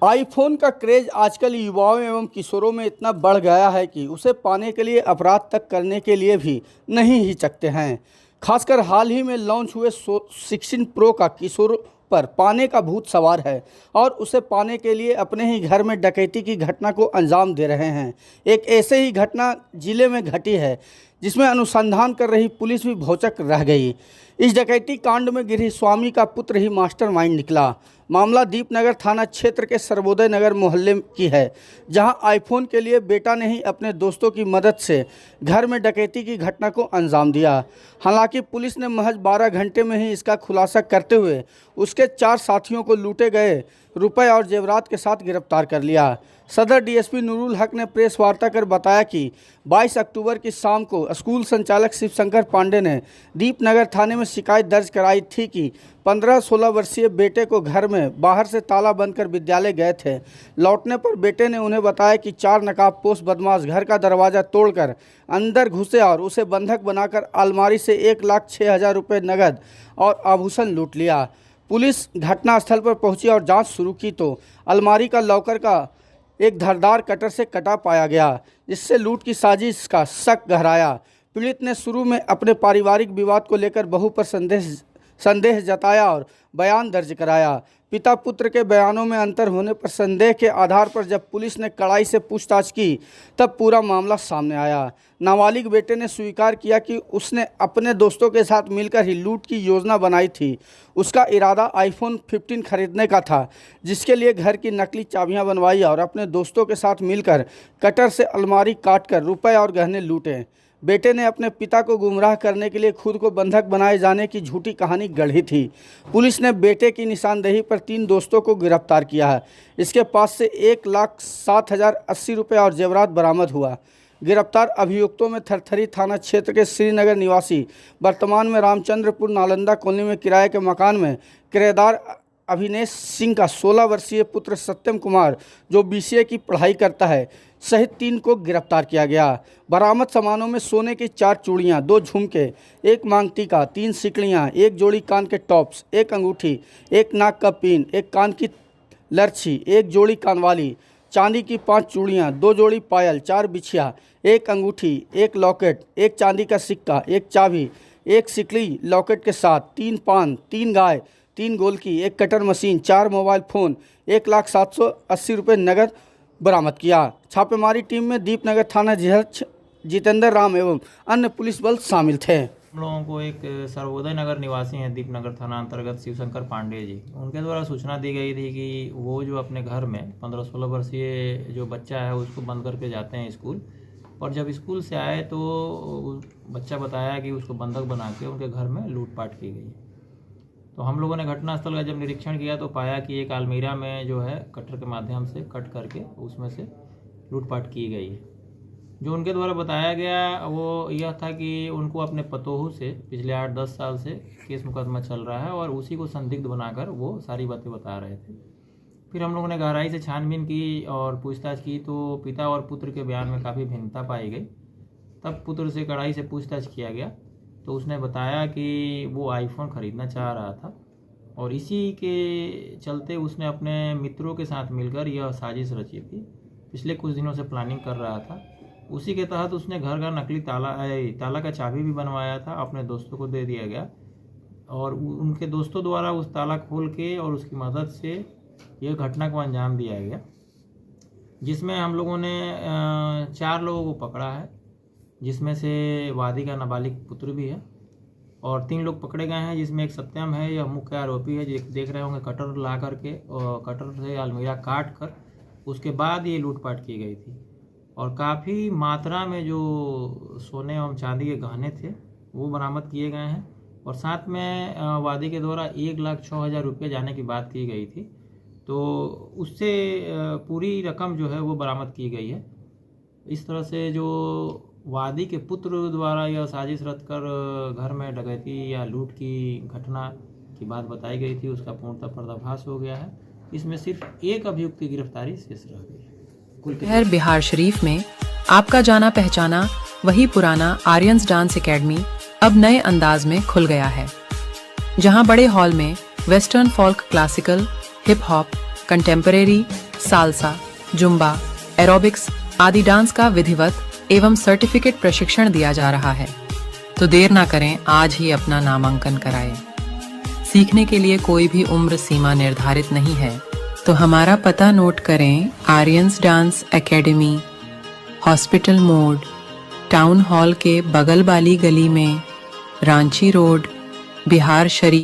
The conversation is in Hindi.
आईफोन का क्रेज आजकल युवाओं एवं किशोरों में इतना बढ़ गया है कि उसे पाने के लिए अपराध तक करने के लिए भी नहीं हिचकते हैं। खासकर हाल ही में लॉन्च हुए 16 प्रो का किशोर पर पाने का भूत सवार है और उसे पाने के लिए अपने ही घर में डकैती की घटना को अंजाम दे रहे हैं। एक ऐसे ही घटना जिले में घटी है जिसमें अनुसंधान कर रही पुलिस भी भौचक रह गई। इस डकैती कांड में गिरही स्वामी का पुत्र ही मास्टरमाइंड निकला। मामला दीपनगर थाना क्षेत्र के सर्वोदय नगर मोहल्ले की है, जहां आईफोन के लिए बेटा ने ही अपने दोस्तों की मदद से घर में डकैती की घटना को अंजाम दिया। हालांकि पुलिस ने महज 12 घंटे में ही इसका खुलासा करते हुए उसके 4 साथियों को लूटे गए रुपए और जेवरात के साथ गिरफ्तार कर लिया। सदर डीएसपी नूरुल हक ने प्रेस वार्ता कर बताया कि 22 अक्टूबर की शाम को स्कूल संचालक शिवशंकर पांडे ने दीपनगर थाने में शिकायत दर्ज कराई थी कि 15-16 वर्षीय बेटे को घर में बाहर से ताला बंद कर विद्यालय गए थे। लौटने पर बेटे ने उन्हें बताया कि 4 नकाबपोश बदमाश घर का दरवाज़ा तोड़कर अंदर घुसे और उसे बंधक बनाकर अलमारी से 1,06,000 रुपये नगद और आभूषण लूट लिया। पुलिस घटनास्थल पर पहुंची और जांच शुरू की तो अलमारी का लॉकर का एक धारदार कटर से कटा पाया गया, जिससे लूट की साजिश का शक गहराया। पीड़ित ने शुरू में अपने पारिवारिक विवाद को लेकर बहू पर संदेह जताया और बयान दर्ज कराया। पिता पुत्र के बयानों में अंतर होने पर संदेह के आधार पर जब पुलिस ने कड़ाई से पूछताछ की तब पूरा मामला सामने आया। नाबालिग बेटे ने स्वीकार किया कि उसने अपने दोस्तों के साथ मिलकर ही लूट की योजना बनाई थी। उसका इरादा आईफोन 15 खरीदने का था, जिसके लिए घर की नकली चाबियां बनवाई और अपने दोस्तों के साथ मिलकर कटर से अलमारी काटकर रुपए और गहने लूटे। बेटे ने अपने पिता को गुमराह करने के लिए खुद को बंधक बनाए जाने की झूठी कहानी गढ़ी थी। पुलिस ने बेटे की निशानदेही पर 3 दोस्तों को गिरफ्तार किया है। इसके पास से 1,07,080 रुपये और जेवरात बरामद हुआ। गिरफ्तार अभियुक्तों में थरथरी थाना क्षेत्र के श्रीनगर निवासी, वर्तमान में रामचंद्रपुर नालंदा कॉलोनी में किराए के मकान में किराएदार अभिनेश सिंह का 16 वर्षीय पुत्र सत्यम कुमार, जो BCA की पढ़ाई करता है, सहित 3 को गिरफ्तार किया गया। बरामद सामानों में सोने की 4 चूड़ियाँ, 2 झुमके, 1 मांग टीका, 3 सिकड़ियाँ, 1 जोड़ी कान के टॉप्स, 1 अंगूठी, 1 नाक का पिन, 1 कान की लर्छी, 1 जोड़ी कानवाली, चांदी की 5 चूड़ियाँ, 2 जोड़ी पायल, 4 बिछिया, 1 अंगूठी, 1 लॉकेट, 1 चांदी का सिक्का, 1 चाबी, 1 सिकड़ी लॉकेट के साथ, 3 पान, 3 गाय, 3 गोलकी, 1 कटर मशीन, 4 मोबाइल फ़ोन, 1,07,80 रुपये नगद बरामद किया। छापेमारी टीम में दीपनगर थाना अध्यक्ष जितेंद्र राम एवं अन्य पुलिस बल शामिल थे। हम लोगों को एक सर्वोदय नगर निवासी हैं दीपनगर थाना अंतर्गत शिवशंकर पांडे जी, उनके द्वारा सूचना दी गई थी कि वो जो अपने घर में 15-16 वर्षीय जो बच्चा है उसको बंद करके जाते हैं स्कूल, और जब स्कूल से आए तो बच्चा बताया कि उसको बंधक बना के उनके घर में लूटपाट की गई। तो हम लोगों ने घटनास्थल का जब निरीक्षण किया तो पाया कि एक अलमीरा में जो है कटर के माध्यम से कट करके उसमें से लूटपाट की गई है। जो उनके द्वारा बताया गया वो यह था कि उनको अपने पतोहू से पिछले 8-10 साल से केस मुकदमा चल रहा है और उसी को संदिग्ध बनाकर वो सारी बातें बता रहे थे। फिर हम लोगों ने गहराई से छानबीन की और पूछताछ की तो पिता और पुत्र के बयान में काफ़ी भिन्नता पाई गई। तब पुत्र से कड़ाई से पूछताछ किया गया तो उसने बताया कि वो आईफोन ख़रीदना चाह रहा था और इसी के चलते उसने अपने मित्रों के साथ मिलकर यह साजिश रची थी। पिछले कुछ दिनों से प्लानिंग कर रहा था। उसी के तहत उसने घर का नकली ताला का चाबी भी बनवाया था, अपने दोस्तों को दे दिया गया और उनके दोस्तों द्वारा उस ताला खोल के और उसकी मदद से यह घटना को अंजाम दिया गया, जिसमें हम लोगों ने 4 लोगों को पकड़ा है, जिसमें से वादी का नाबालिग पुत्र भी है और 3 लोग पकड़े गए हैं, जिसमें एक सत्यम है, यह मुख्य आरोपी है। देख रहे होंगे कटर ला करके और कटर से अलमीरा काट कर उसके बाद ये लूटपाट की गई थी और काफ़ी मात्रा में जो सोने एवं चांदी के गहने थे वो बरामद किए गए हैं और साथ में वादी के द्वारा 1,06,000 रुपये जाने की बात की गई थी, तो उससे पूरी रकम जो है वो बरामद की गई है। इस तरह से जो वादी के पुत्र द्वारा यह साजिश रच कर घर में डकैती या लूट की घटना की बात बताई गई थी, उसका पूर्णतः पर्दाफाश हो गया है। इसमें सिर्फ एक अभियुक्त की गिरफ्तारी शेष रह गई है। शहर बिहार शरीफ में आपका जाना पहचाना वही पुराना आर्यंस डांस एकेडमी अब नए अंदाज में खुल गया है, जहां बड़े हॉल में western folk, classical, hip hop, contemporary, salsa, Zumba, aerobics आदि डांस का विधिवत एवं सर्टिफिकेट प्रशिक्षण दिया जा रहा है। तो देर ना करें, आज ही अपना नामांकन कराएं। सीखने के लिए कोई भी उम्र सीमा निर्धारित नहीं है, तो हमारा पता नोट करें। आर्यंस डांस एकेडमी, हॉस्पिटल मोड़, टाउन हॉल के बगल वाली गली में, रांची रोड, बिहार शरीफ।